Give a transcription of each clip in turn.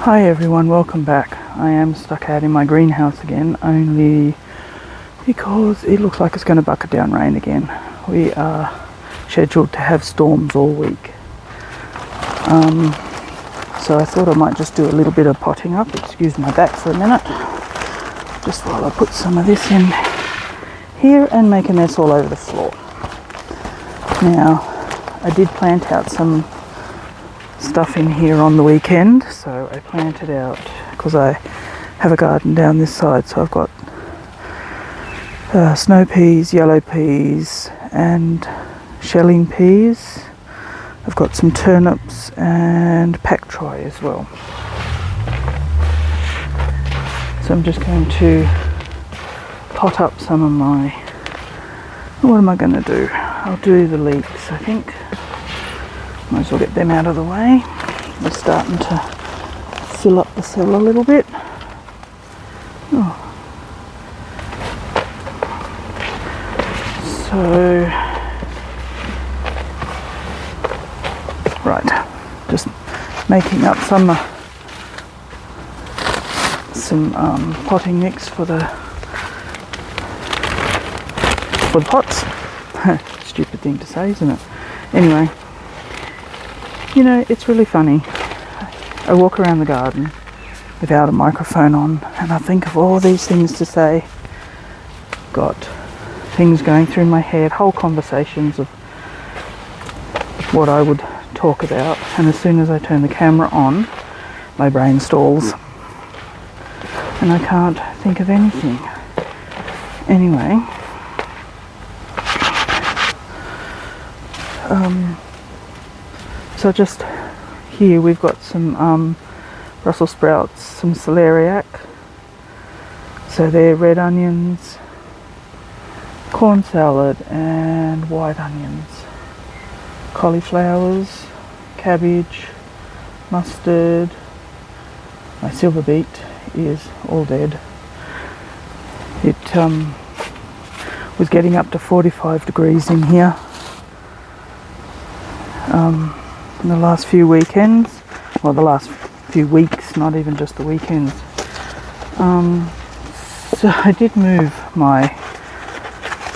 Hi everyone, welcome back. I am stuck out in my greenhouse again, only because it looks like it's going to bucket down rain again. We are scheduled to have storms all week. So I thought I might just do a little bit of potting up. Excuse my back for a minute. Just while I put some of this in here and make a mess all over the floor. Now, I did plant out some stuff in here on the weekend, so I planted out, because I have a garden down this side, so I've got snow peas, yellow peas and shelling peas. I've got some turnips and pak choi as well. So I'm just going to pot up some of my, what am I going to do? I'll do the leeks, I think. Might as well get them out of the way. They're starting to fill up the cell a little bit. Oh. So, right, just making up some potting mix for the pots. Stupid thing to say, isn't it? Anyway. You know, it's really funny. I walk around the garden without a microphone on and I think of all these things to say. Got things going through my head, whole conversations of what I would talk about, and as soon as I turn the camera on, my brain stalls and I can't think of anything. Anyway, so just here we've got some Brussels sprouts, some celeriac, so they're red onions, corn salad and white onions, cauliflowers, cabbage, mustard. My silver beet is all dead. It was getting up to 45 degrees in here in the last few weekends, well, the last few weeks, not even just the weekends. So I did move my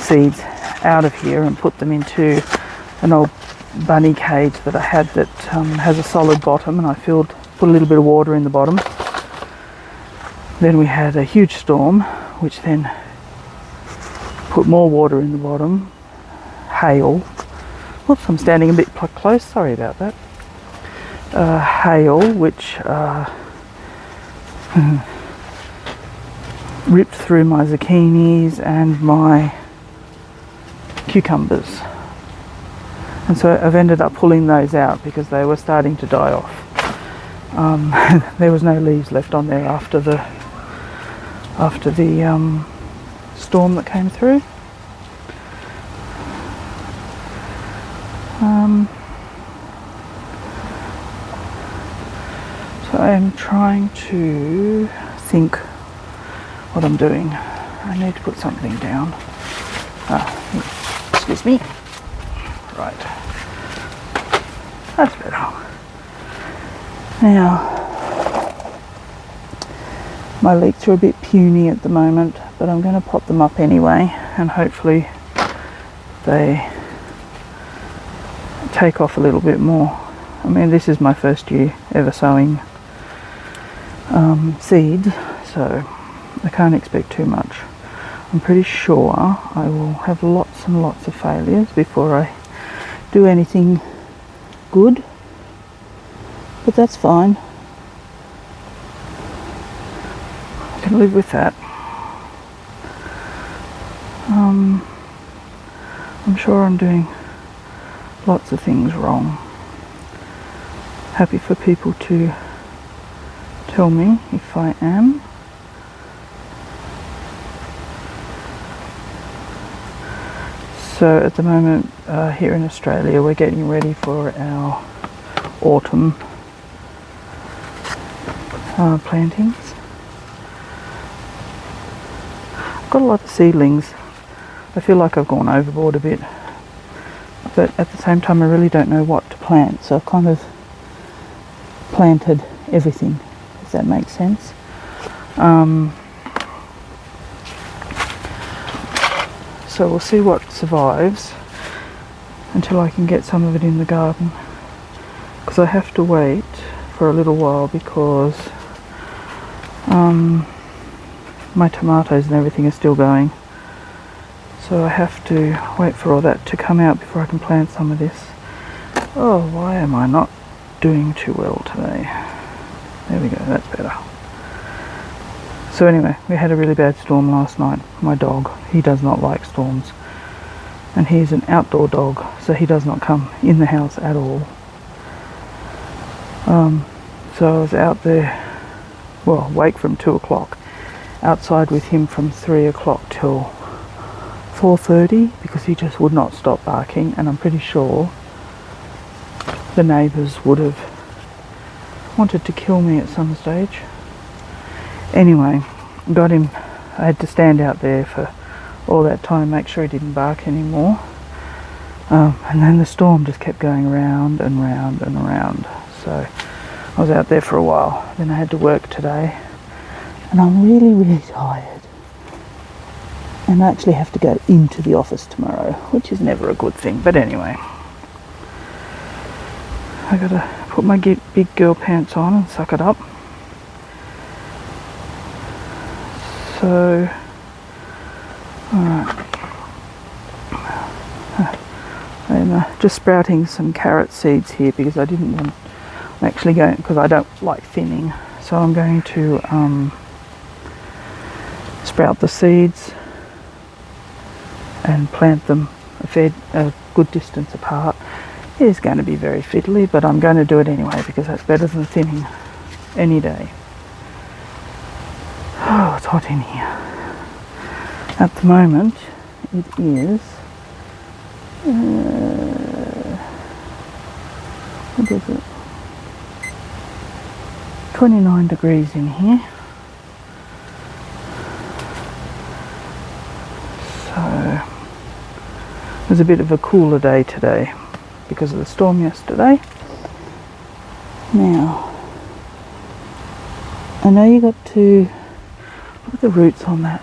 seeds out of here and put them into an old bunny cage that I had that has a solid bottom, and I put a little bit of water in the bottom. Then we had a huge storm, which then put more water in the bottom, hail. Whoops, I'm standing a bit close, sorry about that. Hail, which ripped through my zucchinis and my cucumbers. And so I've ended up pulling those out because they were starting to die off. There was no leaves left on there after the storm that came through. So I'm trying to think what I'm doing. I need to put something down. Excuse me. Right. That's better. Now, my leeks are a bit puny at the moment, but I'm going to pop them up anyway, and hopefully they take off a little bit more. I mean, this is my first year ever sowing seeds, so I can't expect too much. I'm pretty sure I will have lots and lots of failures before I do anything good, but that's fine. I can live with that. I'm sure I'm doing lots of things wrong. Happy for people to tell me if I am. So at the moment here in Australia we're getting ready for our autumn plantings. I've got a lot of seedlings. I feel like I've gone overboard a bit, but at the same time I really don't know what to plant, so I've kind of planted everything if that makes sense. So we'll see what survives until I can get some of it in the garden, because I have to wait for a little while because my tomatoes and everything are still going, so I have to wait for all that to come out before I can plant some of this. Oh, why am I not doing too well today? There we go, that's better. So anyway, we had a really bad storm last night. My dog, he does not like storms, and he's an outdoor dog, so he does not come in the house at all. So I was out there, well, awake from 2 o'clock, outside with him from 3 o'clock till 4:30, because he just would not stop barking, and I'm pretty sure the neighbours would have wanted to kill me at some stage. Anyway, got him. I had to stand out there for all that time, make sure he didn't bark anymore. And then the storm just kept going around and round and around. So I was out there for a while. Then I had to work today, and I'm really, really tired. And I actually have to go into the office tomorrow, which is never a good thing. But anyway, I gotta put my big girl pants on and suck it up. So, alright, I'm just sprouting some carrot seeds here because I didn't want, I'm actually going, because I don't like thinning, so I'm going to sprout the seeds and plant them a good distance apart. It is going to be very fiddly, but I'm going to do it anyway because that's better than thinning any day. Oh, it's hot in here. At the moment, it is, what is it? 29 degrees in here. So, it was a bit of a cooler day today because of the storm yesterday. Now, I know you got to look at the roots on that.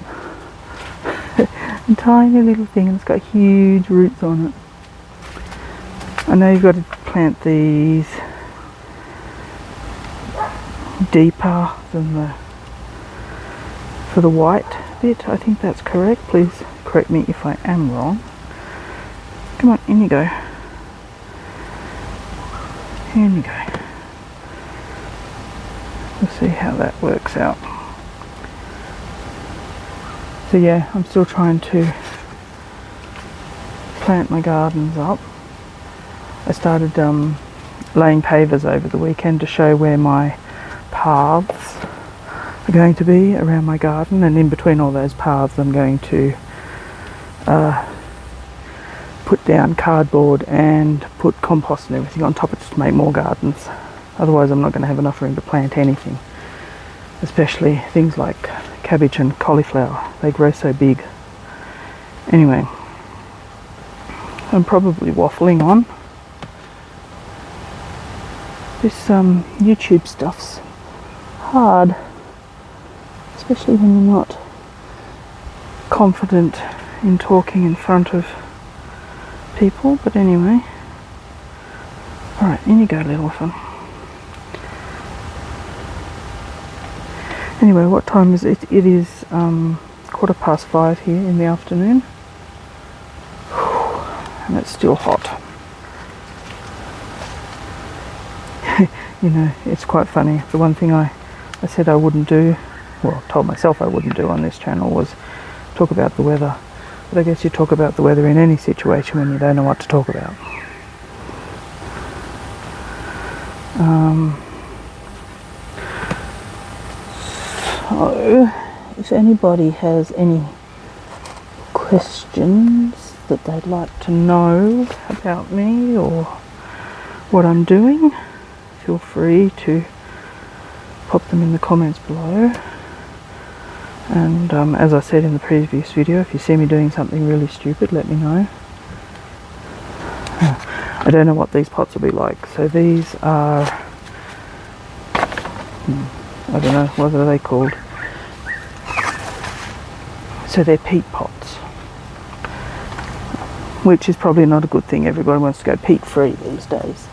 A tiny little thing, and it's got huge roots on it. I know you've got to plant these deeper than for the white bit. I think that's correct. Please correct me if I am wrong. Come on, in you go. In you go. We'll see how that works out. So yeah, I'm still trying to plant my gardens up. I started laying pavers over the weekend to show where my paths are going to be around my garden, and in between all those paths I'm going to put down cardboard and put compost and everything on top of it to make more gardens. Otherwise I'm not going to have enough room to plant anything, especially things like cabbage and cauliflower. They grow so big. Anyway, I'm probably waffling on. This YouTube stuff's hard, especially when you're not confident in talking in front of people. But anyway, alright, in you go, little one. Anyway, what time is it? It is 5:15 here in the afternoon, and it's still hot. You know, it's quite funny. The one thing I said I wouldn't do, well, told myself I wouldn't do on this channel, was talk about the weather. But I guess you talk about the weather in any situation when you don't know what to talk about. So, if anybody has any questions that they'd like to know about me or what I'm doing, feel free to pop them in the comments below. And as I said in the previous video, if you see me doing something really stupid, let me know. I don't know what these pots will be like. So these are, I don't know, what are they called? So they're peat pots, which is probably not a good thing. Everybody wants to go peat free these days.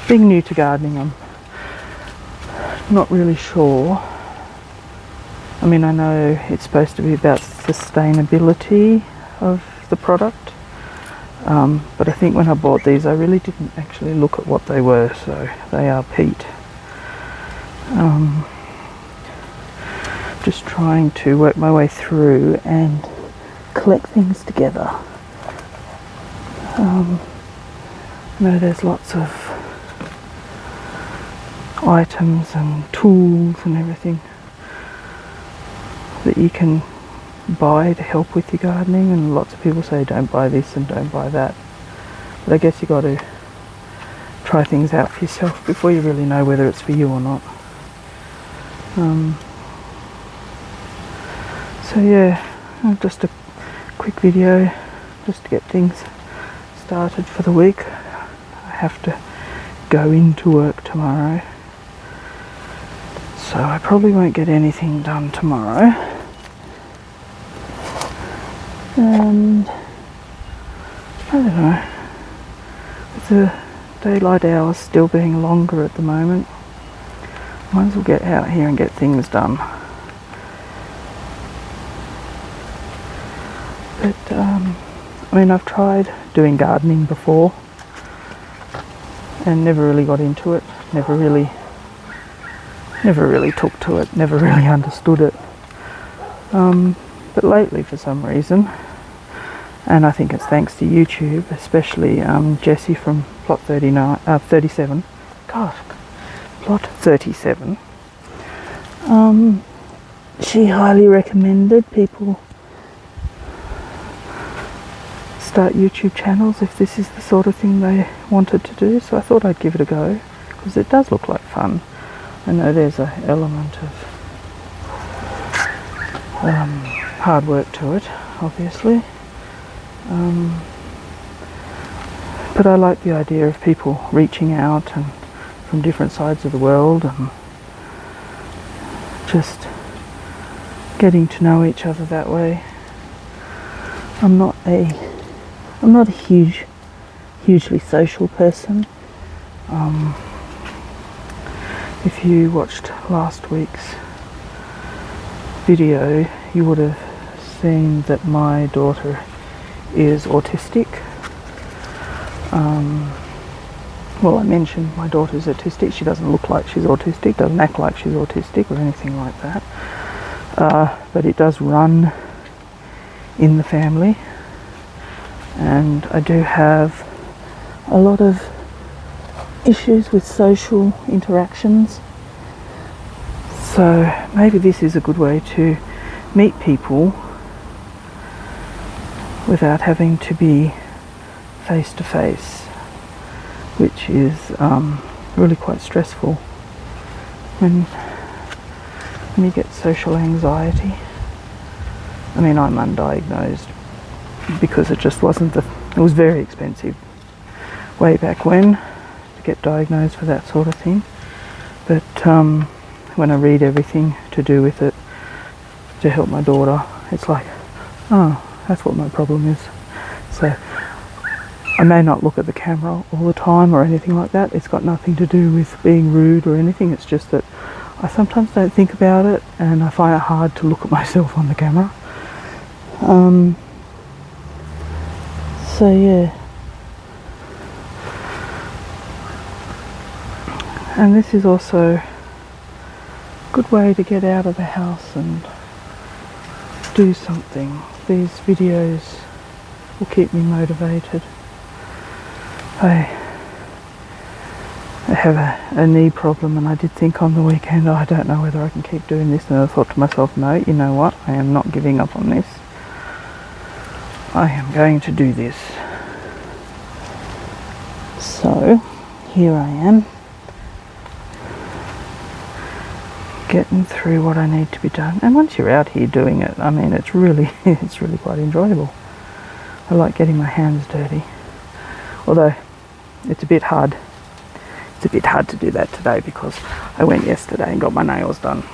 Being new to gardening, I'm not really sure. I mean, I know it's supposed to be about sustainability of the product, but I think when I bought these I really didn't actually look at what they were. So they are peat. Just trying to work my way through and collect things together. I know there's lots of items and tools and everything that you can buy to help with your gardening, and lots of people say don't buy this and don't buy that, but I guess you got to try things out for yourself before you really know whether it's for you or not. So yeah, just a quick video just to get things started for the week. I have to go into work tomorrow, so I probably won't get anything done tomorrow. And I don't know, with the daylight hours still being longer at the moment, might as well get out here and get things done. But I mean, I've tried doing gardening before and never really got into it, never really took to it, never really understood it. But lately, for some reason, and I think it's thanks to YouTube, especially Jessie from Plot 37. God, Plot 37. She highly recommended people start YouTube channels if this is the sort of thing they wanted to do. So I thought I'd give it a go because it does look like fun. I know there's an element of hard work to it, obviously. But I like the idea of people reaching out and from different sides of the world and just getting to know each other that way. I'm not a hugely social person. If you watched last week's video, you would have seen that my daughter is autistic. Well, I mentioned my daughter's autistic. She doesn't look like she's autistic, doesn't act like she's autistic or anything like that. But it does run in the family. And I do have a lot of issues with social interactions. So maybe this is a good way to meet people without having to be face to face, which is really quite stressful when you get social anxiety. I mean, I'm undiagnosed because it just wasn't it was very expensive way back when to get diagnosed for that sort of thing. But when I read everything to do with it to help my daughter, it's like, oh, that's what my problem is. So I may not look at the camera all the time or anything like that. It's got nothing to do with being rude or anything. It's just that I sometimes don't think about it and I find it hard to look at myself on the camera. So yeah. And this is also a good way to get out of the house and do something. These videos will keep me motivated. I have a knee problem, and I did think on the weekend, I don't know whether I can keep doing this, and I thought to myself, no, you know what, I am not giving up on this. I am going to do this. So here I am, getting through what I need to be done. And once you're out here doing it, I mean, it's really quite enjoyable. I like getting my hands dirty, although it's a bit hard It's a bit hard to do that today because I went yesterday and got my nails done.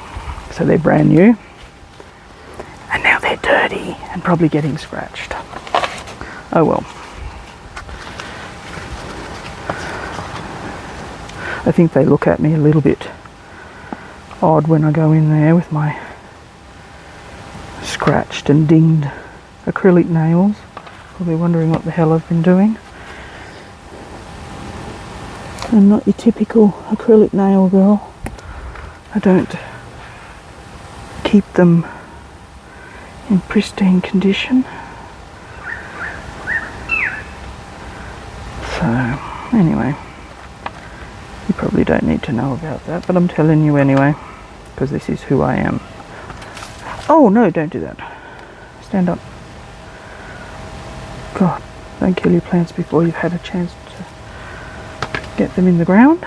So they're brand new. And now they're dirty and probably getting scratched. Oh well. I think they look at me a little bit odd when I go in there with my scratched and dinged acrylic nails. Probably wondering what the hell I've been doing. I'm not your typical acrylic nail girl. I don't keep them in pristine condition. So, anyway, you probably don't need to know about that, but I'm telling you anyway, because this is who I am. Oh no, don't do that. Stand up. God, don't kill your plants before you've had a chance to get them in the ground.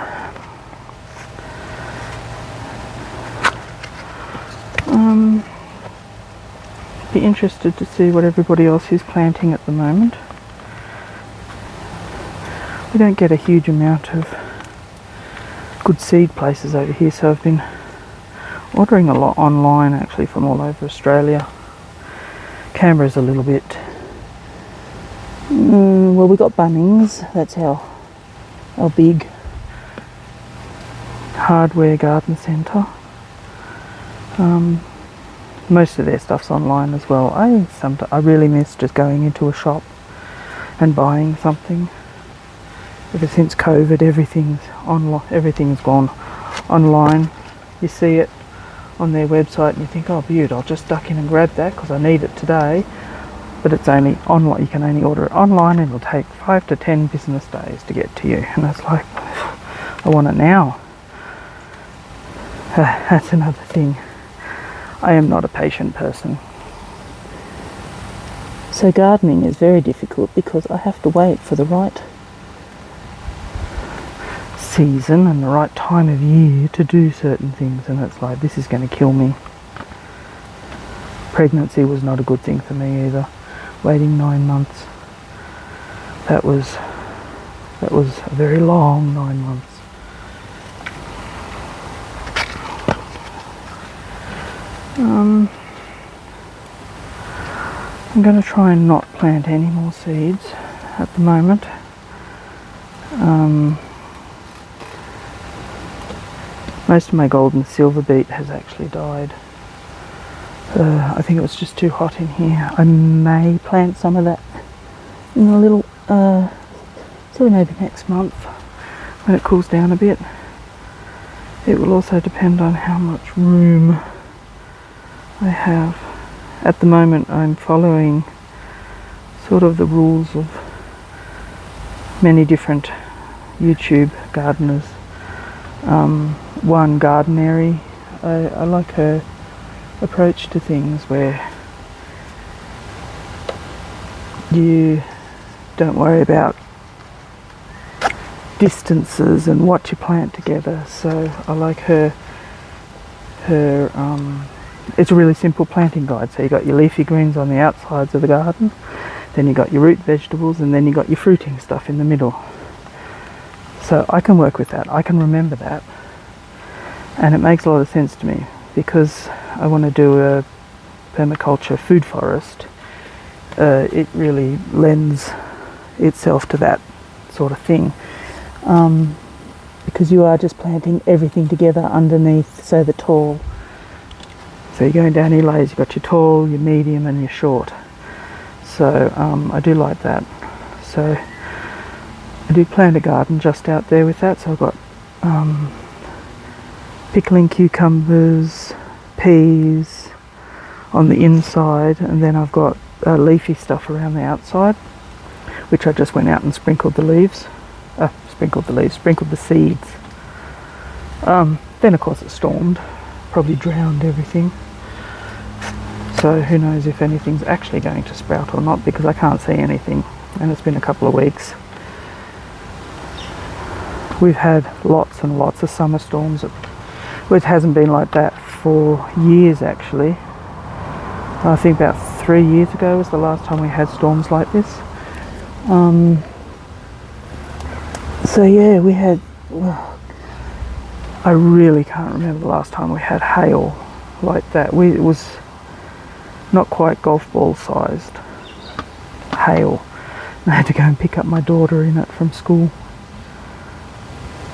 Be interested to see what everybody else is planting at the moment. We don't get a huge amount of good seed places over here, so I've been ordering a lot online actually from all over Australia. Canberra's a little bit well, we got Bunnings, that's our big hardware garden centre. Most of their stuff's online as well. I really miss just going into a shop and buying something. Ever since COVID, everything's gone online. You see it on their website and you think, oh beaut, I'll just duck in and grab that because I need it today. But it's only online. You can only order it online and it'll take 5 to 10 business days to get to you. And that's like, I want it now. That's another thing. I am not a patient person. So gardening is very difficult because I have to wait for the right season and the right time of year to do certain things, and it's like, this is going to kill me. Pregnancy was not a good thing for me either. Waiting 9 months. That was a very long 9 months. I'm going to try and not plant any more seeds at the moment. Most of my golden silver beet has actually died. I think it was just too hot in here. I may plant some of that in a little, so maybe next month when it cools down a bit. It will also depend on how much room I have. At the moment I'm following sort of the rules of many different YouTube gardeners. One, Gardenary. I like her approach to things where you don't worry about distances and what you plant together. So I like her it's a really simple planting guide. So you got your leafy greens on the outsides of the garden, then you got your root vegetables, and then you got your fruiting stuff in the middle. So I can work with that, I can remember that, and it makes a lot of sense to me because I want to do a permaculture food forest. It really lends itself to that sort of thing, because you are just planting everything together underneath, so the tall. So you're going down your layers, you've got your tall, your medium and your short. So I do like that. So I do plant a garden just out there with that. So I've got pickling cucumbers, peas on the inside, and then I've got leafy stuff around the outside, which I just went out and sprinkled the leaves. Sprinkled the seeds. Then of course it stormed, probably drowned everything. So who knows if anything's actually going to sprout or not, because I can't see anything, and it's been a couple of weeks. We've had lots and lots of summer storms. It hasn't been like that for years actually. I think about 3 years ago was the last time we had storms like this. So yeah, we had I really can't remember the last time we had hail like that. It was not quite golf ball sized hail. I had to go and pick up my daughter in it from school.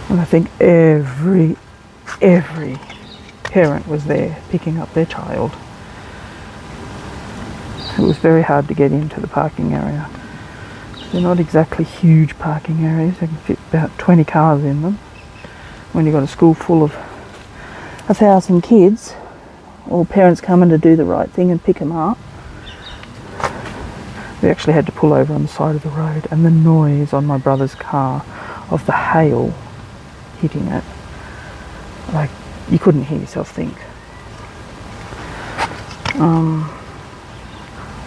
And I think every parent was there picking up their child. It was very hard to get into the parking area. They're not exactly huge parking areas. They can fit about 20 cars in them. When you've got a school full of 1,000 kids, all parents coming to do the right thing and pick them up. We actually had to pull over on the side of the road, and the noise on my brother's car of the hail hitting it, like you couldn't hear yourself think.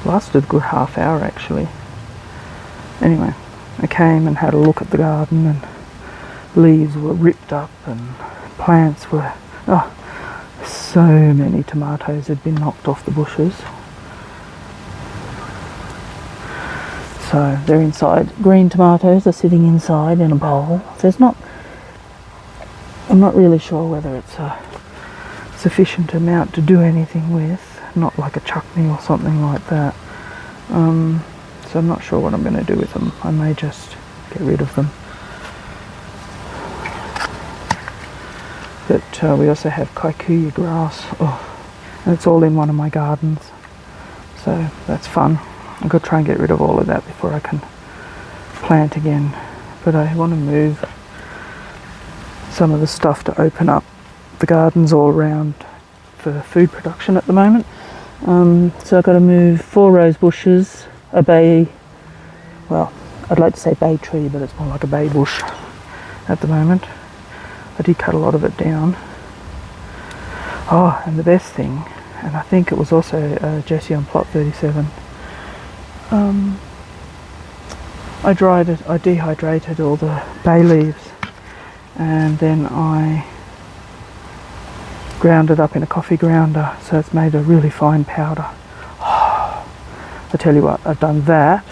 Lasted a good half hour actually. Anyway, I came and had a look at the garden, and leaves were ripped up and plants were, so many tomatoes had been knocked off the bushes. So they're inside. Green tomatoes are sitting inside in a bowl. I'm not really sure whether it's a sufficient amount to do anything with. Not like a chutney or something like that. So I'm not sure what I'm going to do with them. I may just get rid of them. But we also have kikuyu grass. And it's all in one of my gardens. So that's fun. I've got to try and get rid of all of that before I can plant again. But I want to move some of the stuff to open up the gardens all around for food production at the moment. So I've got to move 4 rose bushes, a bay, well, I'd like to say bay tree, but it's more like a bay bush at the moment. I did cut a lot of it down. And the best thing, and I think it was also Jessie on plot 37, I dehydrated all the bay leaves, and then I ground it up in a coffee grounder, so it's made a really fine powder. I tell you what, I've done that.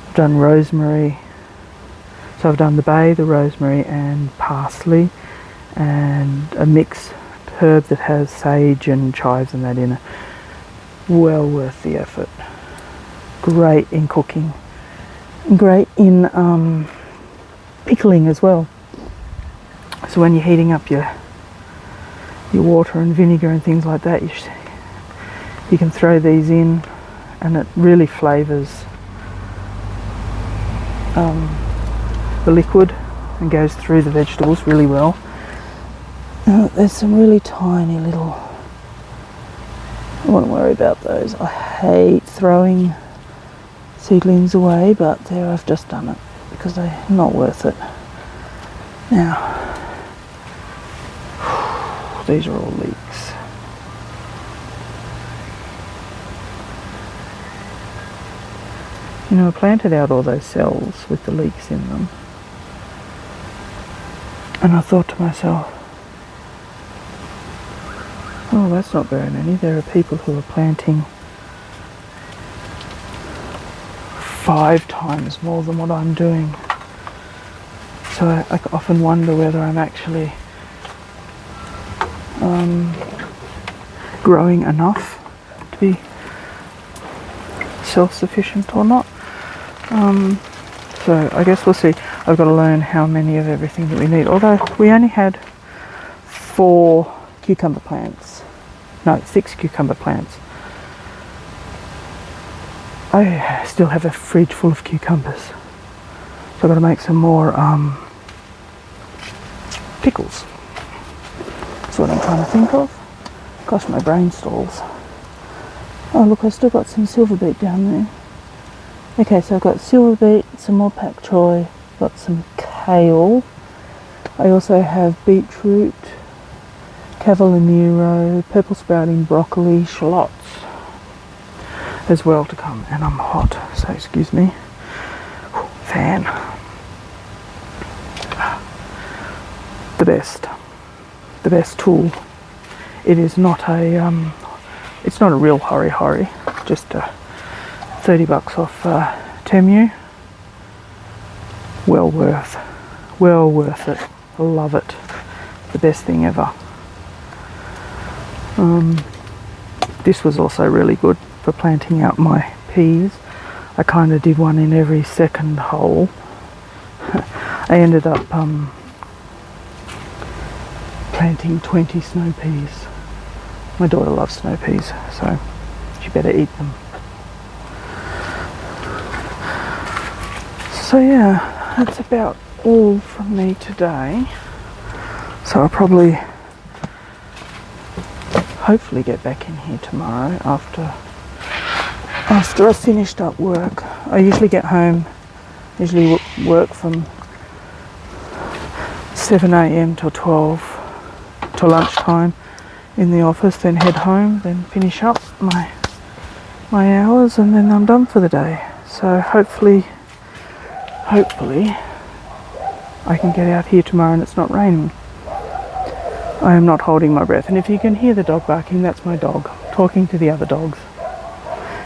I've done rosemary. So I've done the bay, the rosemary and parsley, and a mixed herb that has sage and chives and that in it. Well worth the effort. Great in cooking. Great in pickling as well. So when you're heating up your water and vinegar and things like that, you can throw these in, and it really flavours the liquid and goes through the vegetables really well. There's some really tiny little, I won't worry about those. I hate throwing seedlings away, but there, I've just done it because they're not worth it. Now, these are all leeks. You know, I planted out all those cells with the leeks in them, and I thought to myself, oh, that's not very many. There are people who are planting 5 times more than what I'm doing. So I often wonder whether I'm actually growing enough to be self-sufficient or not. So I guess we'll see. I've got to learn how many of everything that we need. Although we only had 4 cucumber plants. No, 6 cucumber plants. I still have a fridge full of cucumbers. So I've got to make some more pickles. That's what I'm trying to think of. Gosh, my brain stalls. Oh look, I've still got some silver beet down there. Okay, so I've got silver beet, some more pak choi, got some kale. I also have beetroot, cavallonero, purple sprouting broccoli, shallots as well to come. And I'm hot, so excuse me. Fan. The best tool. It is not a it's not a real hori, just $30 off Temu. Well well worth it. I love it. The best thing ever. This was also really good for planting out my peas. I kind of did one in every second hole. I ended up planting 20 snow peas. My daughter loves snow peas, so she better eat them. So yeah, that's about all from me today. So I'll probably hopefully get back in here tomorrow after I've finished up work. I usually get home, usually work from 7 a.m. till 12 till lunchtime in the office, then head home, then finish up my hours, and then I'm done for the day. So hopefully I can get out here tomorrow and it's not raining. I am not holding my breath, and if you can hear the dog barking, that's my dog talking to the other dogs,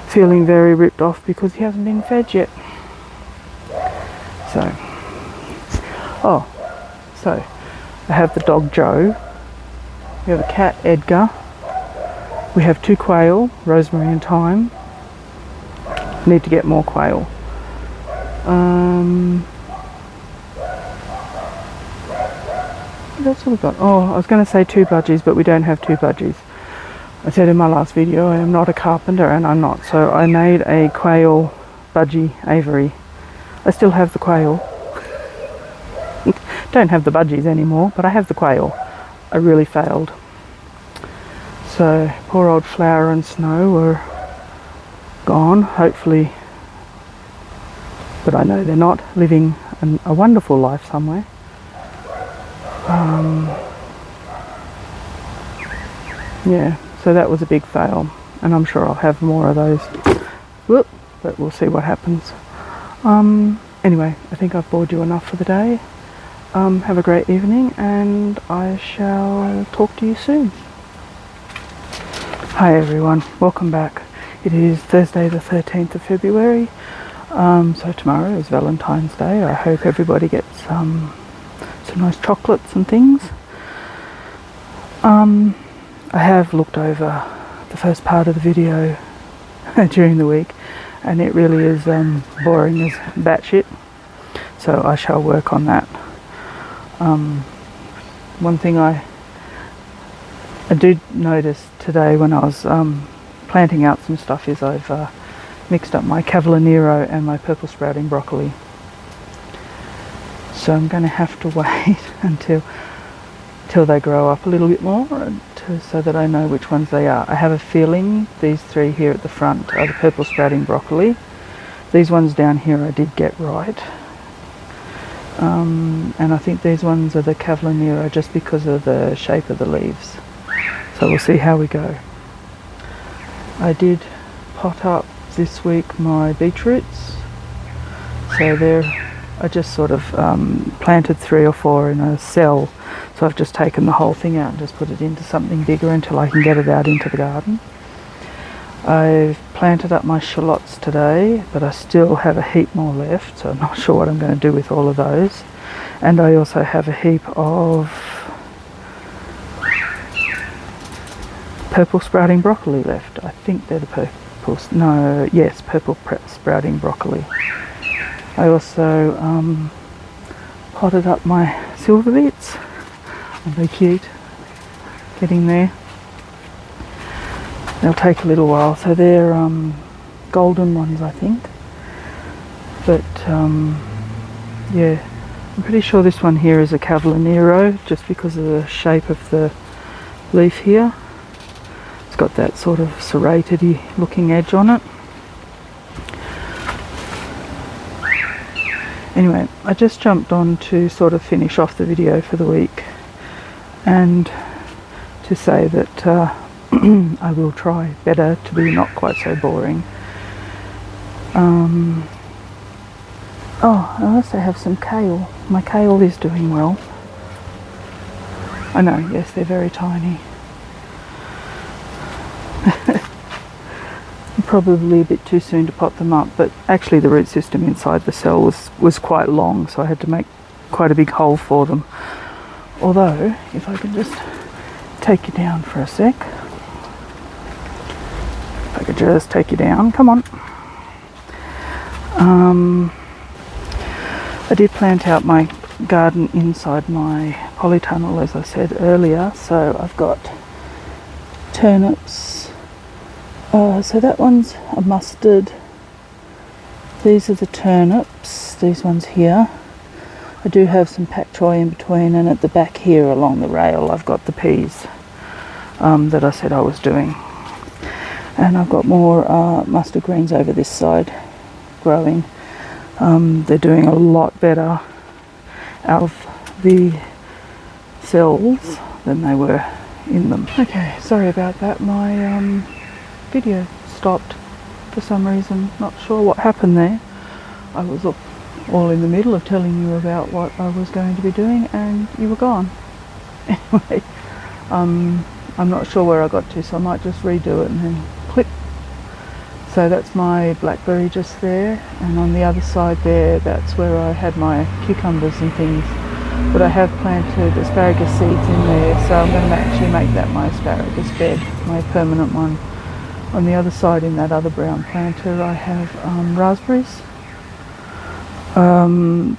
feeling very ripped off because he hasn't been fed yet. So I have the dog Joe, we have a cat Edgar, we have 2 quail, Rosemary and Thyme. Need to get more quail. That's all we've got. Oh, I was going to say 2 budgies, but we don't have 2 budgies. I said in my last video I am not a carpenter, and I'm not, so I made a quail budgie aviary. I still have the quail. Don't have the budgies anymore, but I have the quail. I really failed. So poor old Flower and Snow were gone, hopefully, but I know they're not, living a wonderful life somewhere. Yeah, so that was a big fail, and I'm sure I'll have more of those. Whoop, but we'll see what happens. Anyway, I think I've bored you enough for the day. Have a great evening, and I shall talk to you soon. Hi everyone, welcome back. It is Thursday the 13th of February, so tomorrow is Valentine's Day. I hope everybody gets some nice chocolates and things. I have looked over the first part of the video during the week, and it really is boring as batshit, so I shall work on that. One thing I did notice today when I was planting out some stuff is I've mixed up my Cavallonero and my purple sprouting broccoli. So I'm going to have to wait until they grow up a little bit more so that I know which ones they are. I have a feeling these 3 here at the front are the purple sprouting broccoli. These ones down here I did get right. And I think these ones are the Cavallonero just because of the shape of the leaves. So we'll see how we go. I did pot up this week my beetroots. So I just sort of planted 3 or 4 in a cell. So I've just taken the whole thing out and just put it into something bigger until I can get it out into the garden. I've planted up my shallots today, but I still have a heap more left, so I'm not sure what I'm going to do with all of those. And I also have a heap of purple sprouting broccoli left. I think they're the purple sprouting broccoli. I also potted up my silver beets. Aren't they cute? Getting there. They'll take a little while, so they're golden ones, I think. But yeah, I'm pretty sure this one here is a Cavallonero, just because of the shape of the leaf here. It's got that sort of serrated-y looking edge on it. Anyway, I just jumped on to sort of finish off the video for the week, and to say that I will try better to be not quite so boring. Oh, I also have some kale. My kale is doing well. I know, yes, they're very tiny. Probably a bit too soon to pot them up, but actually the root system inside the cell was quite long, so I had to make quite a big hole for them. Although, if I can just take you down for a sec. If I could just take you down, come on. I did plant out my garden inside my polytunnel, as I said earlier. So I've got turnips. So that one's a mustard. These are the turnips, these ones here. I do have some pak choi in between, and at the back here along the rail I've got the peas that I said I was doing. And I've got more mustard greens over this side growing. They're doing a lot better out of the cells than they were in them. Okay, sorry about that. My video stopped for some reason. Not sure what happened there. I was all in the middle of telling you about what I was going to be doing and you were gone. Anyway, I'm not sure where I got to, so I might just redo it and then click. So that's my blackberry just there, and on the other side there, that's where I had my cucumbers and things. But I have planted asparagus seeds in there, so I'm going to actually make that my asparagus bed, my permanent one. On the other side, in that other brown planter, I have raspberries.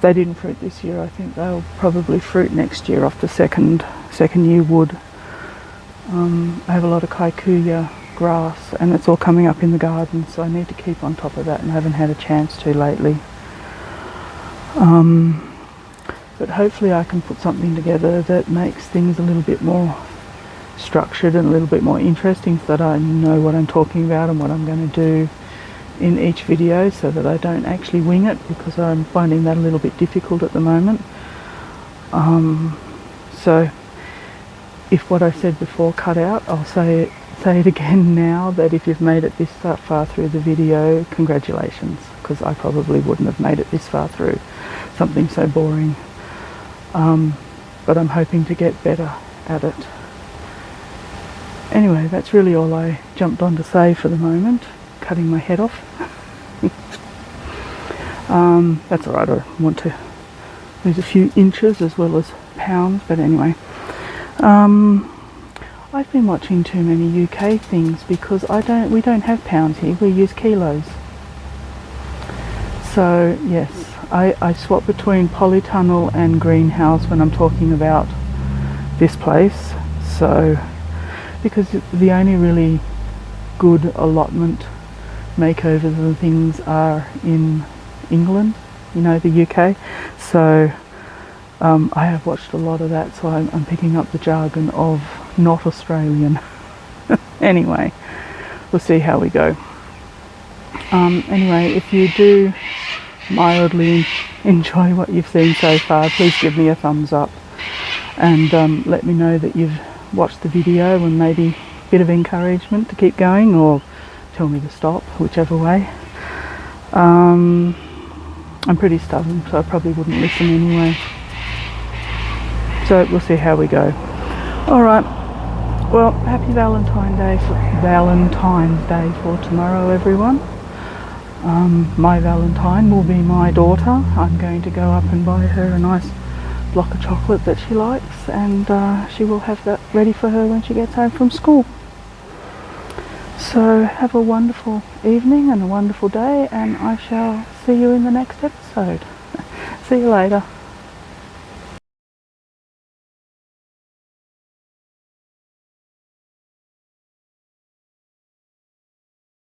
They didn't fruit this year. I think they'll probably fruit next year off the second year wood. I have a lot of kikuyu grass, and it's all coming up in the garden, so I need to keep on top of that, and I haven't had a chance to lately. But hopefully I can put something together that makes things a little bit more structured and a little bit more interesting, so that I know what I'm talking about and what I'm going to do in each video, so that I don't actually wing it, because I'm finding that a little bit difficult at the moment. So if what I said before cut out, I'll say it again now, that if you've made it this far through the video, congratulations, because I probably wouldn't have made it this far through something so boring. But I'm hoping to get better at it. Anyway, that's really all I jumped on to say for the moment. Cutting my head off. That's alright, I want to lose a few inches as well as pounds, but anyway. I've been watching too many UK things, because we don't have pounds here, we use kilos. So yes, I swap between polytunnel and greenhouse when I'm talking about this place. So, because the only really good allotment makeovers and things are in England, you know, the UK. So I have watched a lot of that, so I'm picking up the jargon of not Australian. Anyway, we'll see how we go. Anyway, if you do mildly enjoy what you've seen so far, please give me a thumbs up, and let me know that you've watched the video, and maybe a bit of encouragement to keep going, or tell me to stop, whichever way. I'm pretty stubborn, so I probably wouldn't listen anyway. So we'll see how we go. Alright, well, happy Valentine's Day for tomorrow, everyone. My Valentine will be my daughter. I'm going to go up and buy her a nice block of chocolate that she likes, and she will have that ready for her when she gets home from school. So have a wonderful evening and a wonderful day, and I shall see you in the next episode. See you later.